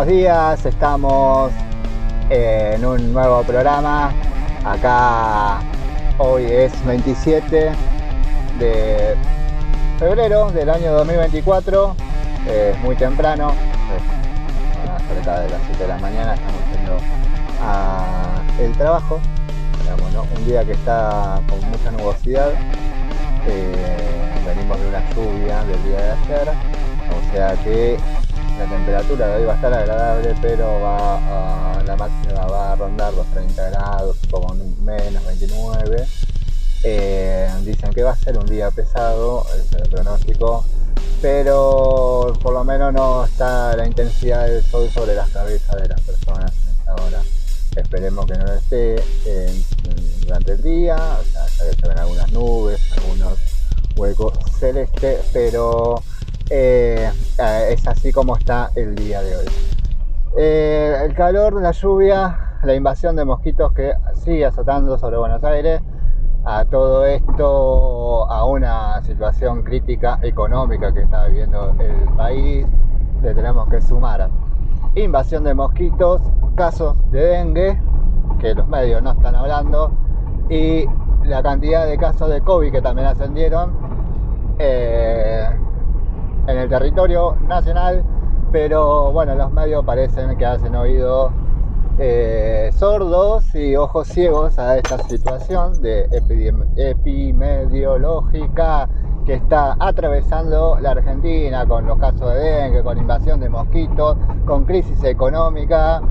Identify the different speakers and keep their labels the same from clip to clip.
Speaker 1: Buenos días, estamos en un nuevo programa. Acá hoy es 27 de febrero del año 2024. Es muy temprano, cerca de las 7 de la mañana, estamos yendo al trabajo. Digamos, ¿no? Un día que está con mucha nubosidad. Venimos de una lluvia del día de ayer, o sea que la temperatura de hoy va a estar agradable, pero la máxima va a rondar los 30 grados, como menos 29. Dicen que va a ser un día pesado, es el pronóstico, pero por lo menos no está la intensidad del sol sobre las cabezas de las personas en esta hora. Esperemos que no lo esté durante el día, o sea, ya que se ven algunas nubes, algunos huecos celestes, pero es así como está el día de hoy. El calor, la lluvia, la invasión de mosquitos que sigue azotando sobre Buenos Aires, a todo esto, a una situación crítica económica que está viviendo el país, le tenemos que sumar invasión de mosquitos, casos de dengue, que los medios no están hablando, y la cantidad de casos de COVID que también ascendieron en el territorio nacional, pero bueno, los medios parecen que hacen oídos sordos y ojos ciegos a esta situación de epidemiológica que está atravesando la Argentina, con los casos de dengue, con invasión de mosquitos, con crisis económica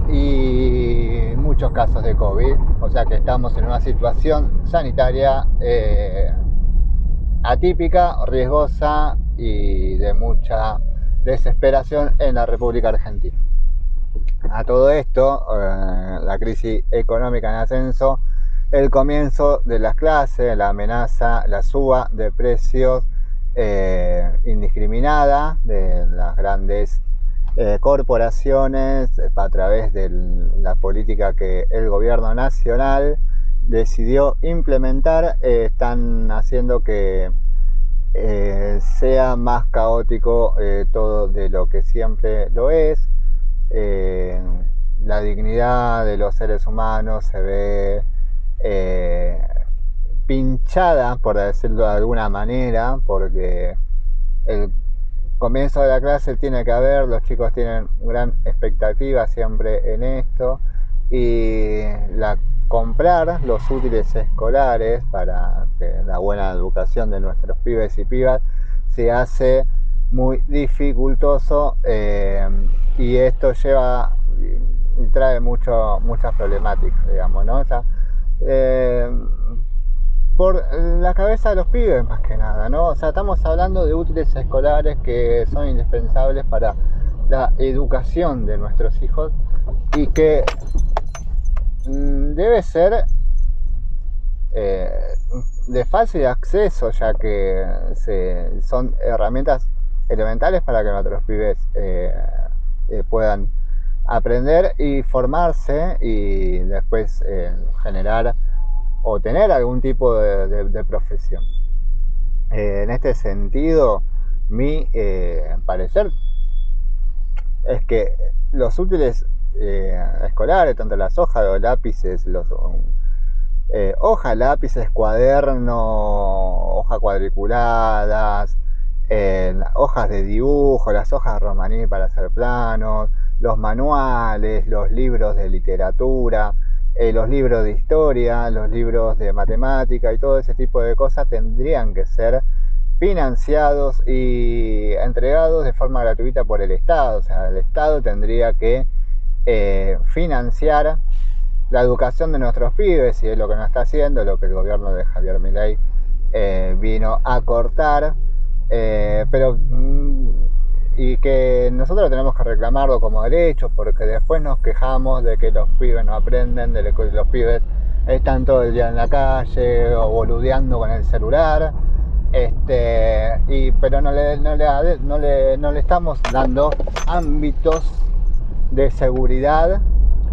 Speaker 1: y muchos casos de COVID. O sea que estamos en una situación sanitaria atípica, riesgosa y de mucha desesperación en la República Argentina. A todo esto, la crisis económica en ascenso, el comienzo de las clases, la amenaza, la suba de precios indiscriminada de las grandes corporaciones a través de la política que el gobierno nacional decidió implementar, están haciendo que sea más caótico todo de lo que siempre lo es. La dignidad de los seres humanos se ve pinchada, por decirlo de alguna manera, porque el comienzo de la clase tiene que haber, los chicos tienen gran expectativa siempre en esto, y comprar los útiles escolares para la buena educación de nuestros pibes y pibas se hace muy dificultoso, y esto lleva y trae muchas problemáticas, digamos, ¿no? O sea, por la cabeza de los pibes más que nada, ¿no? O sea, estamos hablando de útiles escolares que son indispensables para la educación de nuestros hijos y que debe ser de fácil acceso, ya que son herramientas elementales para que nuestros pibes puedan aprender y formarse y después generar o tener algún tipo de profesión. En este sentido, mi parecer es que los útiles escolares, tanto las hojas o lápices, hojas, lápices, cuadernos, hojas cuadriculadas, hojas de dibujo, las hojas romaní para hacer planos, los manuales, los libros de literatura, los libros de historia, los libros de matemática y todo ese tipo de cosas tendrían que ser financiados y entregados de forma gratuita por el Estado. O sea, el Estado tendría que financiar la educación de nuestros pibes, y es lo que no está haciendo, lo que el gobierno de Javier Milei vino a cortar, pero y que nosotros tenemos que reclamarlo como derecho, porque después nos quejamos de que los pibes no aprenden, de que los pibes están todo el día en la calle o boludeando con el celular, pero no le estamos dando ámbitos de seguridad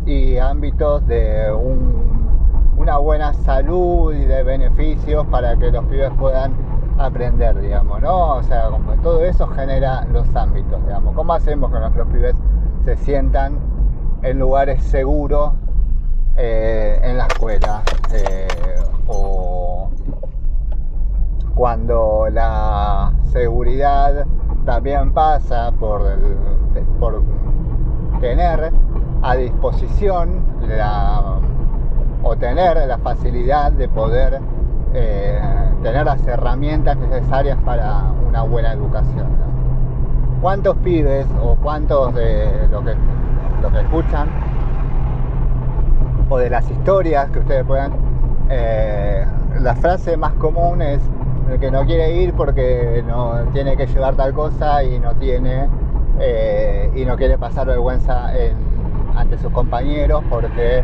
Speaker 1: y ámbitos de una buena salud y de beneficios para que los pibes puedan aprender, digamos, ¿no? O sea, como todo eso genera los ámbitos, digamos. ¿Cómo hacemos que nuestros pibes se sientan en lugares seguros en la escuela? O cuando la seguridad también pasa por tener a disposición o tener la facilidad de poder tener las herramientas necesarias para una buena educación, ¿no? ¿Cuántos pibes o cuántos de lo que escuchan o de las historias que ustedes puedan, la frase más común es el que no quiere ir porque no tiene que llevar tal cosa y no tiene y no quiere pasar vergüenza ante sus compañeros porque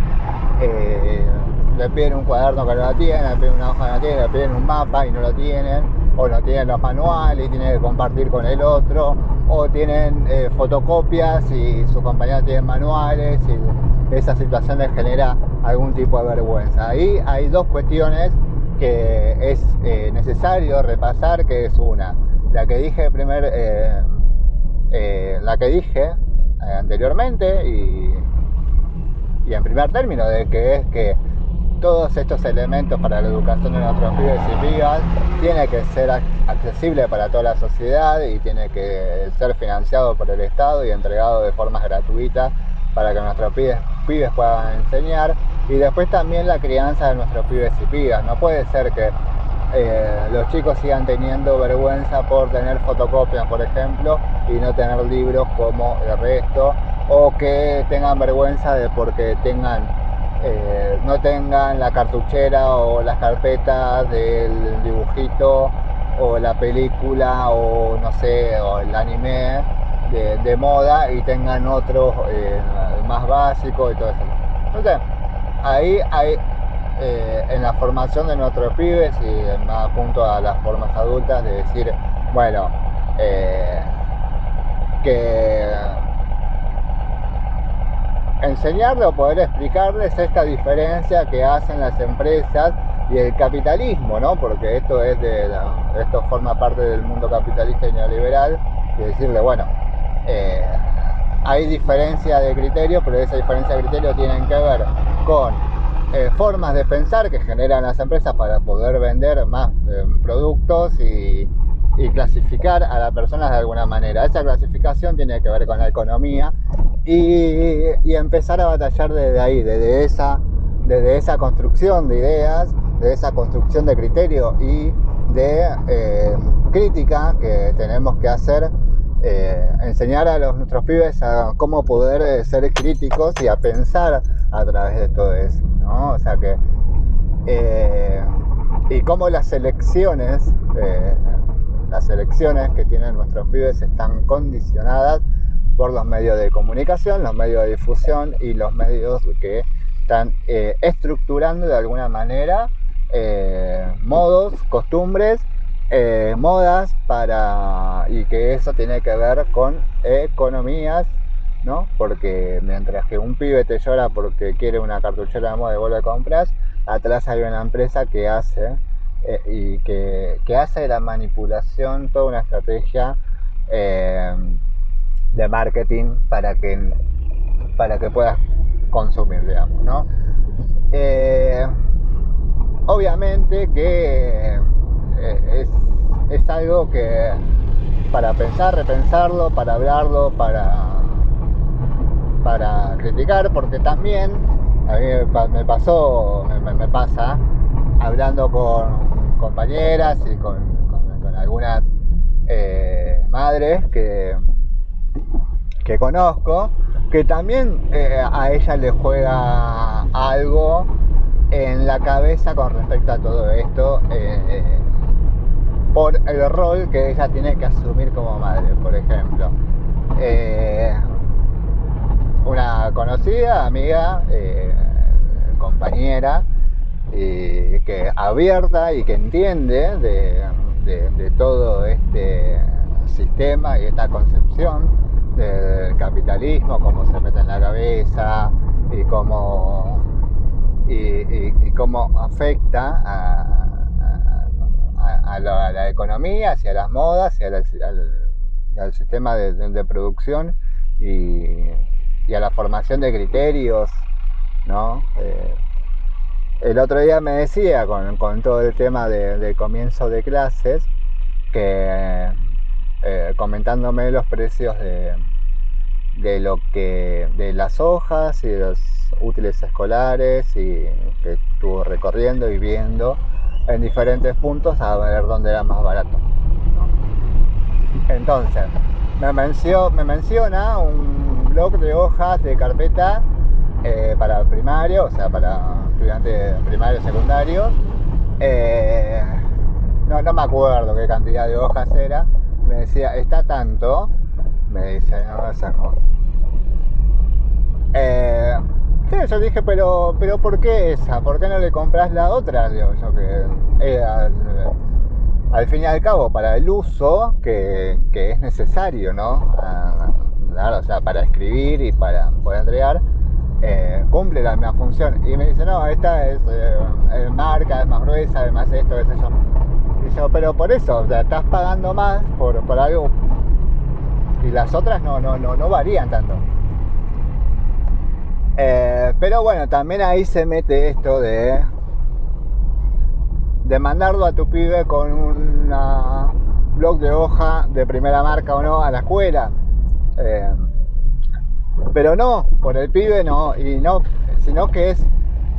Speaker 1: le piden un cuaderno que no lo tienen, le piden una hoja que no lo tienen, le piden un mapa y no lo tienen, o no tienen los manuales y tienen que compartir con el otro, o tienen fotocopias y sus compañeros tienen manuales, y esa situación les genera algún tipo de vergüenza. Ahí hay dos cuestiones que es necesario repasar, que es una, la que dije anteriormente y en primer término, de que es que todos estos elementos para la educación de nuestros pibes y pibas tiene que ser accesible para toda la sociedad y tiene que ser financiado por el Estado y entregado de forma gratuita para que nuestros pibes puedan enseñar. Y después también la crianza de nuestros pibes y pibas. No puede ser que los chicos sigan teniendo vergüenza por tener fotocopias, por ejemplo, y no tener libros como el resto, o que tengan vergüenza de porque no tengan la cartuchera o las carpetas del dibujito o la película o no sé, o el anime de moda y tengan otros más básicos y todo eso. Entonces, ahí hay en la formación de nuestros pibes y más punto a las formas adultas de decir, bueno, que enseñarle o poder explicarles esta diferencia que hacen las empresas y el capitalismo, ¿no? Porque esto forma parte del mundo capitalista y neoliberal, y decirle, bueno, hay diferencia de criterio, pero esa diferencia de criterio tienen que ver con formas de pensar que generan las empresas para poder vender más productos y clasificar a las personas de alguna manera. Esa clasificación tiene que ver con la economía y empezar a batallar desde ahí, desde esa construcción de ideas, de esa construcción de criterio y de crítica que tenemos que hacer, enseñar a nuestros pibes a cómo poder ser críticos y a pensar a través de todo eso, ¿no? O sea que y cómo las elecciones que tienen nuestros pibes están condicionadas por los medios de comunicación, los medios de difusión y los medios que están estructurando de alguna manera modos, costumbres, modas y que eso tiene que ver con economías, ¿no? Porque mientras que un pibe te llora porque quiere una cartuchera de moda y vos la compras, atrás hay una empresa que hace y que hace la manipulación, toda una estrategia de marketing para que puedas consumir, digamos, ¿no? Obviamente que es algo que para pensar, repensarlo, para hablarlo, para criticar, porque también a mí me pasa hablando con compañeras y con algunas madres que conozco, que también a ella le juega algo en la cabeza con respecto a todo esto, por el rol que ella tiene que asumir como madre. Por ejemplo, una conocida, amiga, compañera, que abierta y que entiende de todo este sistema y esta concepción del capitalismo, cómo se mete en la cabeza y cómo afecta a la economía, hacia las modas, y al sistema de producción y a la formación de criterios, ¿no? El otro día me decía, con todo el tema de comienzo de clases, que comentándome los precios de las hojas y de los útiles escolares, y que estuvo recorriendo y viendo en diferentes puntos a ver dónde era más barato, ¿no? Entonces me menciona un blog de hojas de carpeta para primario, o sea, para estudiantes primarios y secundarios. No me acuerdo qué cantidad de hojas era. Me decía, está tanto. Me dice, no sé. Sí, yo dije, pero ¿por qué esa? ¿Por qué no le compras la otra? Digo yo, que al fin y al cabo, para el uso que es necesario, ¿no? Claro, o sea, para escribir y para poder entregar, cumple la misma función. Y me dice, no, esta es marca, es más gruesa, es más esto, es eso. Y yo, pero por eso, o sea, estás pagando más por algo, y las otras no varían tanto. Pero bueno, también ahí se mete esto de mandarlo a tu pibe con una blog de hoja de primera marca o no a la escuela. Pero no, por el pibe no, y no, sino que es,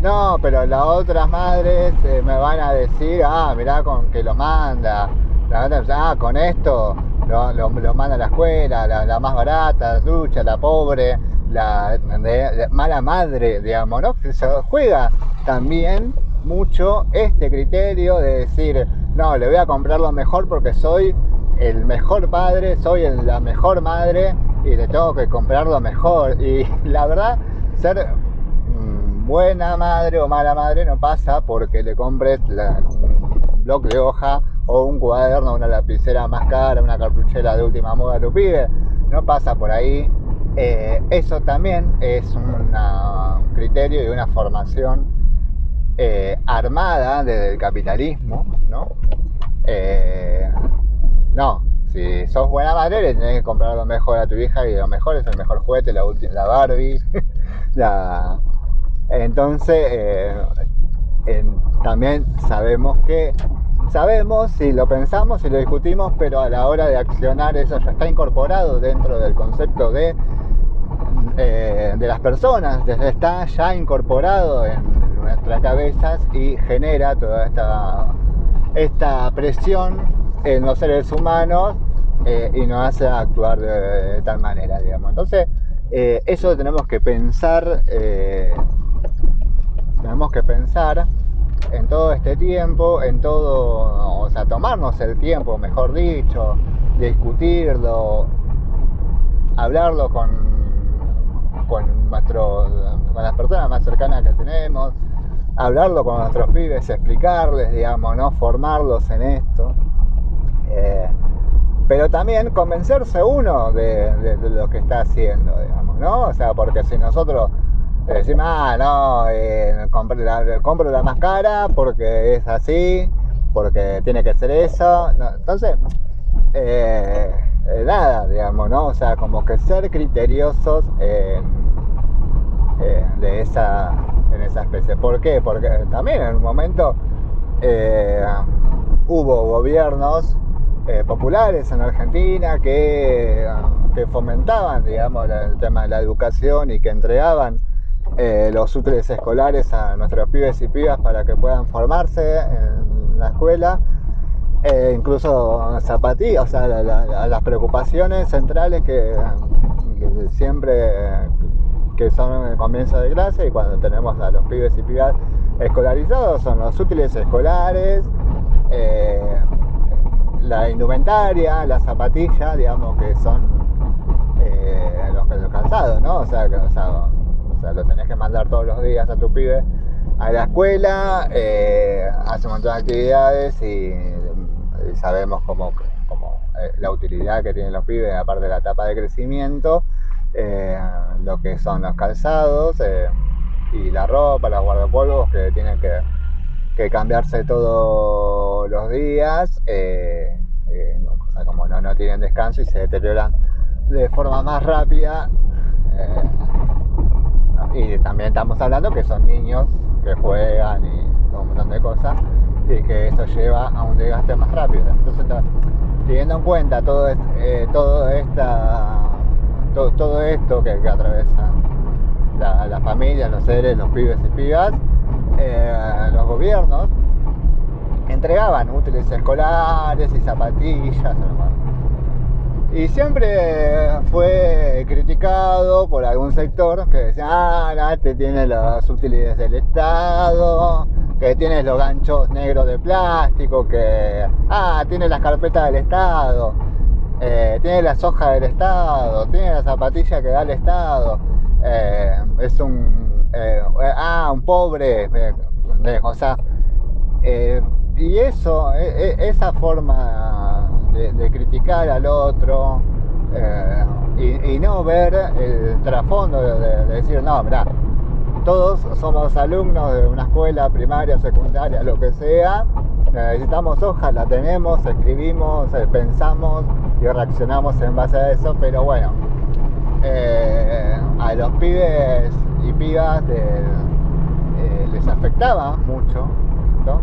Speaker 1: no, pero las otras madres me van a decir, mirá con que lo manda, con esto lo manda a la escuela, la más barata, la trucha, la pobre, la mala madre, digamos, ¿no? Se juega también mucho este criterio de decir, no, le voy a comprar lo mejor porque soy el mejor padre, soy la mejor madre y le tengo que comprar lo mejor. Y la verdad, ser buena madre o mala madre no pasa porque le compres un bloc de hoja o un cuaderno, una lapicera más cara, una cartuchera de última moda a tu pibe. No pasa por ahí. Eso también es un criterio y una formación armada desde el capitalismo, ¿no? No, si sos buena madre le tenés que comprar lo mejor a tu hija, y lo mejor es el mejor juguete, la Barbie. Entonces también sabemos, si lo pensamos, si lo discutimos, pero a la hora de accionar eso ya está incorporado dentro del concepto de las personas, está ya incorporado en nuestras cabezas y genera toda esta presión en los seres humanos y nos hace actuar de tal manera, digamos. Entonces eso tenemos que pensar en todo este tiempo, en todo, o sea, tomarnos el tiempo, mejor dicho, de discutirlo, hablarlo con las personas más cercanas que tenemos, hablarlo con nuestros pibes, explicarles, digamos, ¿no? Formarlos en esto. Pero también convencerse uno de lo que está haciendo, digamos, ¿no? O sea, porque si nosotros decimos, compro la más cara porque es así, porque tiene que ser eso, ¿no? Entonces, nada, digamos, ¿no? O sea, como que ser criteriosos en esa especie. ¿Por qué? Porque también en un momento hubo gobiernos populares en Argentina que fomentaban, digamos, el tema de la educación y que entregaban los útiles escolares a nuestros pibes y pibas para que puedan formarse en la escuela. Incluso zapatillas, o sea, las preocupaciones centrales que siempre que son en el comienzo de clase y cuando tenemos a los pibes y pibas escolarizados son los útiles escolares, la indumentaria, las zapatillas, digamos, que son los calzados, ¿no? O sea, lo tenés que mandar todos los días a tu pibe a la escuela, hace un montón de actividades y sabemos cómo la utilidad que tienen los pibes, aparte de la etapa de crecimiento, lo que son los calzados y la ropa, los guardapolvos que tienen que que cambiarse todos los días, o sea, como no tienen descanso y se deterioran de forma más rápida. Y también estamos hablando que son niños que juegan y todo un montón de cosas, y que eso lleva a un desgaste más rápido. Entonces, teniendo en cuenta todo esto que atraviesa la familia, los seres, los pibes y pibas, los gobiernos entregaban útiles escolares y zapatillas, y siempre fue criticado por algún sector que decía, no, este tiene los útiles del Estado, que tiene los ganchos negros de plástico, que tiene las carpetas del Estado, tiene las hojas del Estado, tiene la zapatilla que da el Estado, es un pobre, o sea, y eso, esa forma de criticar al otro, y no ver el trasfondo de decir, no, mirá, todos somos alumnos de una escuela primaria, secundaria, lo que sea, necesitamos hojas, la tenemos, escribimos, pensamos y reaccionamos en base a eso, pero bueno, a los pibes y pibas les afectaba mucho, ¿no?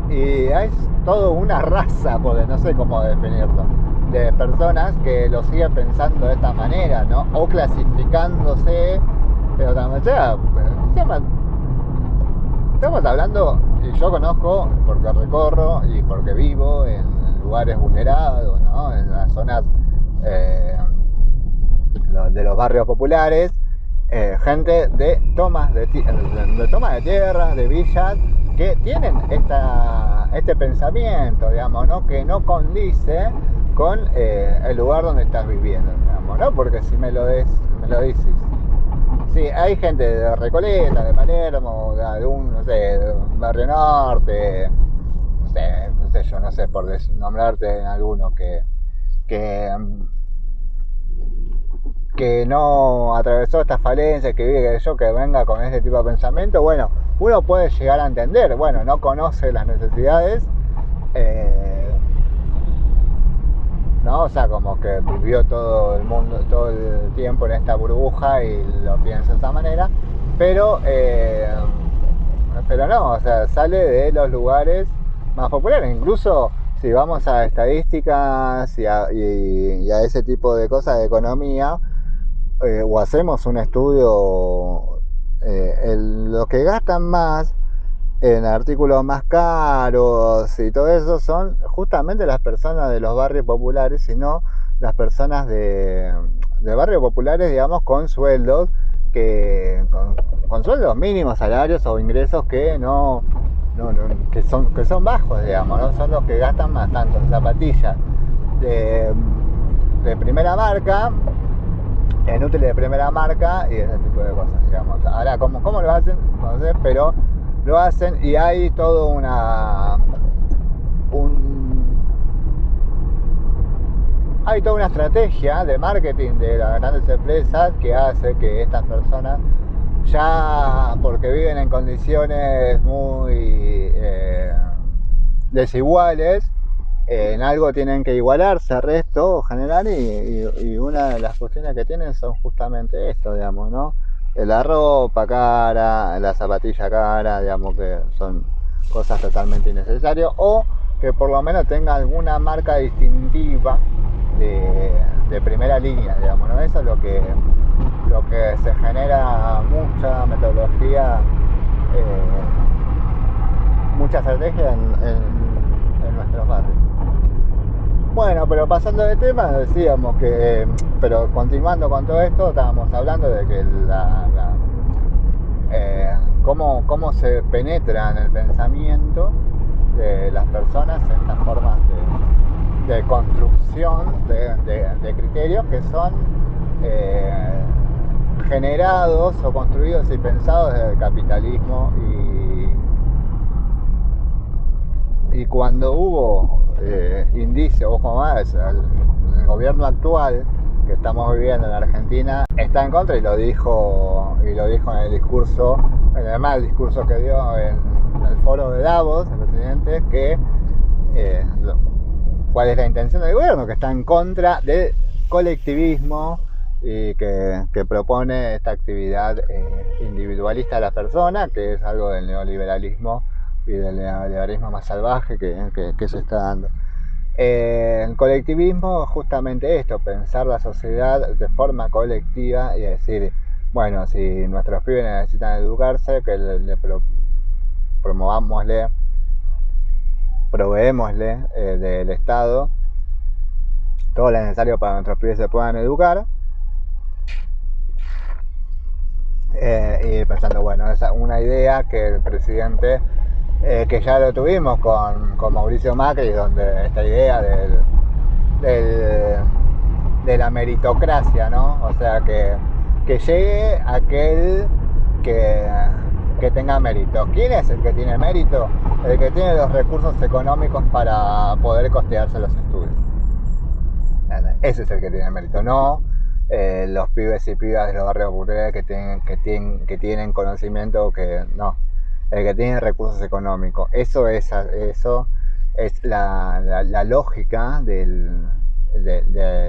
Speaker 1: Y hay toda una raza, porque no sé cómo definirlo, de personas que lo siguen pensando de esta manera, ¿no? O clasificándose de otra manera. Estamos hablando, y yo conozco porque recorro y porque vivo en lugares vulnerados, ¿no? En las zonas de los barrios populares, gente de tomas de tierra, de villas, que tienen este pensamiento, digamos, ¿no? Que no condice con el lugar donde estás viviendo, digamos, ¿no? Porque si me lo dices, sí, hay gente de Recoleta, de Palermo, de algún, no sé, de Barrio Norte, no sé, por nombrarte en alguno que no atravesó estas falencias, que vive que venga con ese tipo de pensamiento. Bueno, uno puede llegar a entender, bueno, no conoce las necesidades, ¿no? O sea, como que vivió todo el mundo, todo el tiempo en esta burbuja y lo piensa de esa manera, pero no, o sea, sale de los lugares más populares. Incluso si vamos a estadísticas y a ese tipo de cosas de economía, o hacemos un estudio, lo que gastan más en artículos más caros y todo eso son justamente las personas de los barrios populares, y no las personas de barrios populares, digamos, con sueldos con sueldos mínimos, salarios o ingresos que que son bajos, digamos, ¿no? Son los que gastan más, tanto en zapatillas de primera marca, en útiles de primera marca y ese tipo de cosas, digamos. Ahora, ¿cómo lo hacen? No sé, pero lo hacen, y hay todo hay toda una estrategia de marketing de las grandes empresas que hace que estas personas, ya porque viven en condiciones muy desiguales, en algo tienen que igualarse al resto, general, y una de las cuestiones que tienen son justamente esto, digamos, ¿no? La ropa cara, la zapatilla cara, digamos, que son cosas totalmente innecesarias, o que por lo menos tenga alguna marca distintiva de primera línea, digamos, ¿no? Eso es lo que se genera mucha metodología, mucha estrategia en nuestros barrios. Bueno, pero pasando de tema, decíamos que, pero continuando con todo esto, estábamos hablando de que cómo se penetra en el pensamiento de las personas estas formas de construcción de criterios que son generados o construidos y pensados desde el capitalismo, y cuando hubo indicios, ojo más, el gobierno actual que estamos viviendo en Argentina está en contra, y lo dijo en el discurso, además el discurso que dio en el foro de Davos, el presidente, que cuál es la intención del gobierno, que está en contra del colectivismo y que propone esta actividad individualista de la persona, que es algo del neoliberalismo y del neoliberalismo más salvaje que se está dando. El colectivismo es justamente esto, pensar la sociedad de forma colectiva y decir, bueno, si nuestros pibes necesitan educarse, que le promovámosle, proveémosle del Estado todo lo necesario para que nuestros pibes se puedan educar. Y pensando, bueno, es una idea que el presidente, que ya lo tuvimos con Mauricio Macri, donde esta idea de la meritocracia, ¿no? O sea, que llegue aquel que tenga mérito. ¿Quién es el que tiene mérito? El que tiene los recursos económicos para poder costearse los estudios. Ese es el que tiene mérito, no los pibes y pibas de los barrios populares que tienen conocimiento, que no. El que tiene recursos económicos. Eso es la lógica de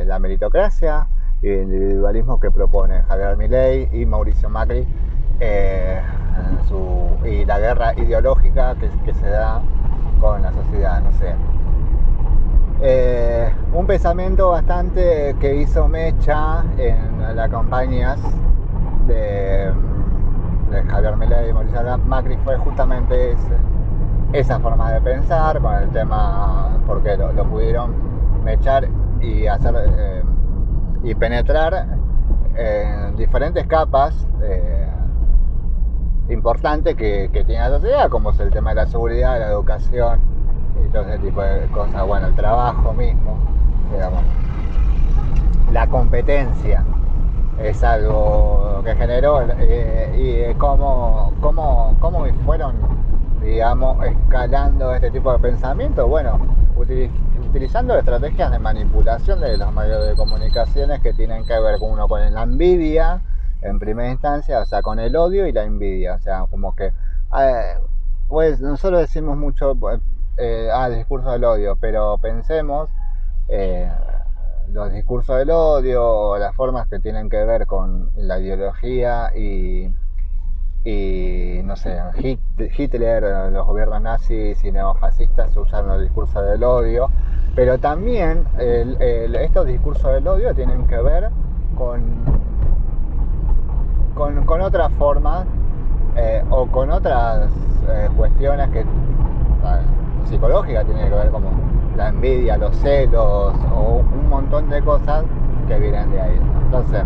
Speaker 1: la meritocracia y el individualismo que propone Javier Milei y Mauricio Macri, y la guerra ideológica que se da con la sociedad, no sé. Un pensamiento bastante que hizo mecha en las campañas de Javier Milei y Mauricio Macri fue justamente esa forma de pensar, con el tema, porque lo pudieron mechar y hacer y penetrar en diferentes capas importantes que tiene la sociedad, como es el tema de la seguridad, la educación y todo ese tipo de cosas. Bueno, el trabajo mismo, digamos, la competencia es algo que generó y cómo fueron, digamos, escalando este tipo de pensamiento. Bueno, utilizando estrategias de manipulación de los medios de comunicaciones que tienen que ver con la envidia en primera instancia, o sea, con el odio y la envidia. O sea, como que pues nosotros decimos mucho el discurso del odio, pero pensemos los discursos del odio, las formas que tienen que ver con la ideología y no sé, Hitler, los gobiernos nazis y neofascistas usaron el discurso del odio, pero también estos discursos del odio tienen que ver con otras formas o con otras cuestiones psicológicas, tienen que ver como la envidia, los celos o un montón de cosas que vienen de ahí. Entonces,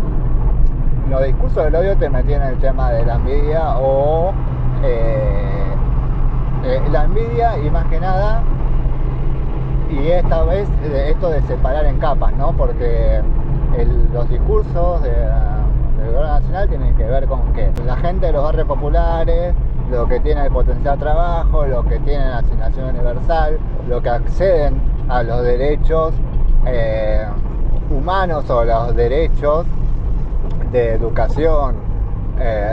Speaker 1: los discursos del odio te metían en el tema de la envidia o la envidia, y más que nada, y esta vez esto de separar en capas, ¿no? Porque los discursos del gobierno nacional tienen que ver con que la gente de los barrios populares, lo que tiene el potencial trabajo, lo que tienen la asignación universal, lo que acceden a los derechos humanos o los derechos de educación,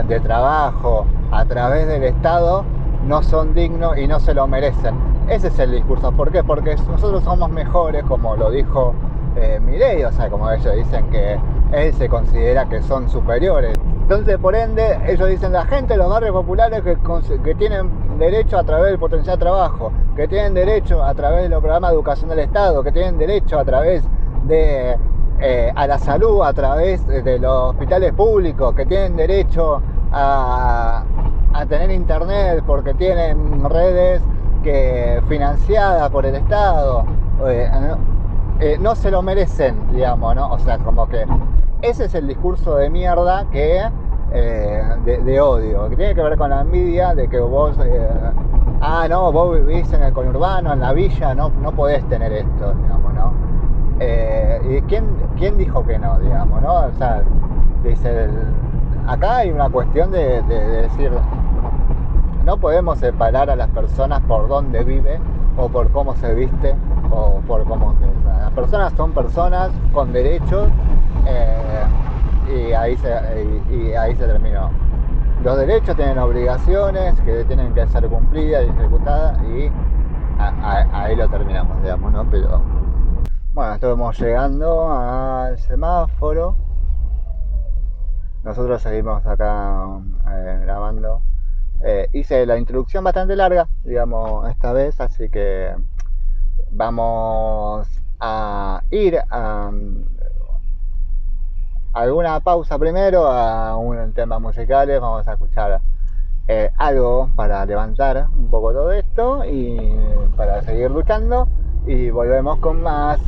Speaker 1: de trabajo a través del Estado, no son dignos y no se lo merecen. Ese es el discurso. ¿Por qué? Porque nosotros somos mejores, como lo dijo Milei, o sea, como ellos dicen que él se considera que son superiores. Entonces, por ende, ellos dicen la gente de los barrios populares que tienen derecho a través del potencial trabajo, que tienen derecho a través de los programas de educación del Estado, que tienen derecho a través de a la salud, a través de los hospitales públicos, que tienen derecho a tener internet porque tienen redes financiadas por el Estado. No se lo merecen, digamos, ¿no? O sea, como que ese es el discurso de mierda de odio, que tiene que ver con la envidia de que vos no, vos vivís en el conurbano, en la villa, no podés tener esto, digamos, ¿no? ¿Y quién dijo que no, digamos, ¿no? O sea, dice, acá hay una cuestión de decir, no podemos separar a las personas por dónde vive o por cómo se viste o por cómo... O sea, las personas son personas con derechos y ahí se terminó. los derechos tienen obligaciones que tienen que ser cumplidas y ejecutadas, y ahí lo terminamos, digamos, ¿no? Pero bueno, estamos llegando al semáforo. Nosotros seguimos acá grabando. Hice la introducción bastante larga, digamos, esta vez, así que vamos a ir a alguna pausa primero, a un tema musicales. Vamos a escuchar algo para levantar un poco todo esto y para seguir luchando, y volvemos con más